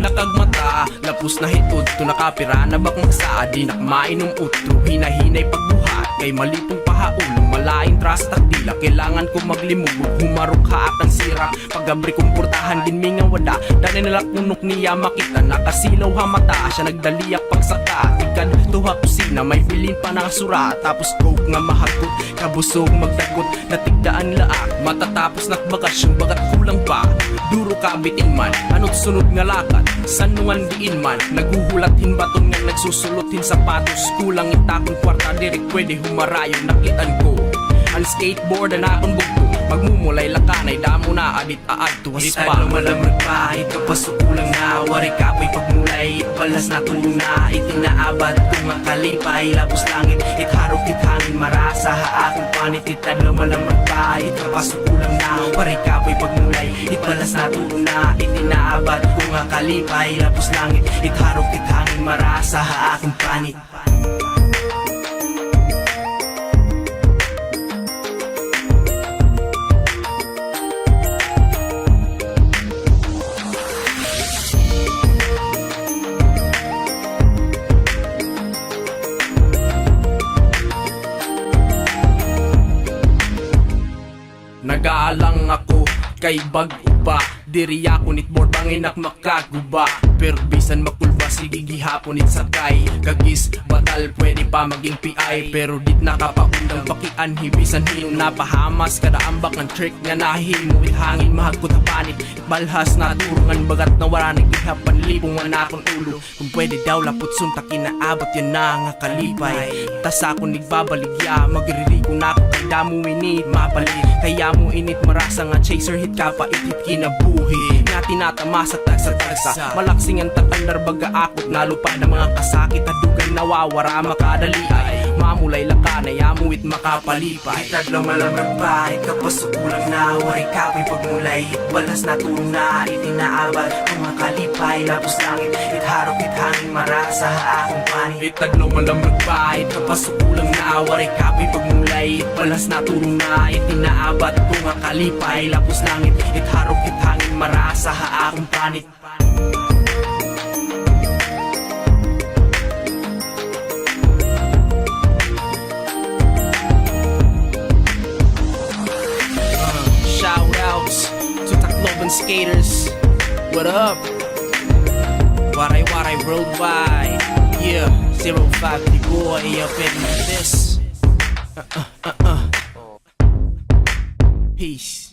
nakagmata, lapos na hitod to nakapira na bakmagsa, di nakmainom utro, hinahinay pagbuhat, kay malipong pahaulong malaing trust takdila, kailangan ko maglimugod, humarok haat ang sira, pagabri kong portahan ginminga wada, dani nalakunok niya makita, nakasilaw ha mata, siya nagdaliyak pagsaka, ikad tuha kusina, may bilin pa na sura, tapos coke nga mahagot, kabusog magdagot, natigdaan laak, matatapos nakbakasyon, bagat kulang pa, duro ka bitin man, ano't sunod nga lakad, sanungan diin man, naguhulatin baton nga nagsusulutin sapatos, kulang itakon kwarta, direk pwede humarayon, nakitan ko, ang skateboard na akong bugto, magmumulay lakanay, damo na adit aad tuwas pa. Di tayo malamag pa, ikapasok kulang na, wari kapoy pagmulay, balas na tulong na, itinaabad kung makalipay, labos langit, itharok hangin marasa, haakong panit, itadlo malamag pa, ikapasok kulang na, wari kapoy pagmulay, itbalas na tulong na, itinaabad kung makalipay, labos langit, itharok hangin marasa, haakong panit. Nag-aalang ako kay bag-uba, diri ako nitboard banginak makaguba, pero bisan makulba sige gihapon it sakay, kagis batal pwede pa maging PI, pero dit nakapaundang bakian hibisan hino, napahamas kada ambak ng trick nga nahimo, it hangin mahagot panit, it balhas na turungan bagat na wala nagihapan libong manakon ulo, kung pwede daw lapot sunta kinaabot yan na nga kalipay, tas ako nigbabaligya, magririko na ako kay damo init mapalit, kaya mo init marasa nga chaser hit ka pa itit kinabuhi, nga tinatama sa tagsa, malaksing ang tatandar baga akot, nalo pa na mga kasakit at dugan nawawara makadali ay, mamulay lakanay amuit makapalipay, itaglaw malamag pa, ikapasok kulang na, wari kapoy pagmulay, balas na tulong na, itinaabad kung makalipay, labos langit, itharok hangin marasa haakong panit, itaglaw malamag pa, ikapasok kulang na, wari kapoy pagmulay, balas na tulong na, itinaabad kung makalipay, labos langit, itharok hangin marasa haakong panit. Shoutouts to Tacloban skaters. What up? Waray Waray Worldwide. Yeah, 050 boy up in this. Peace.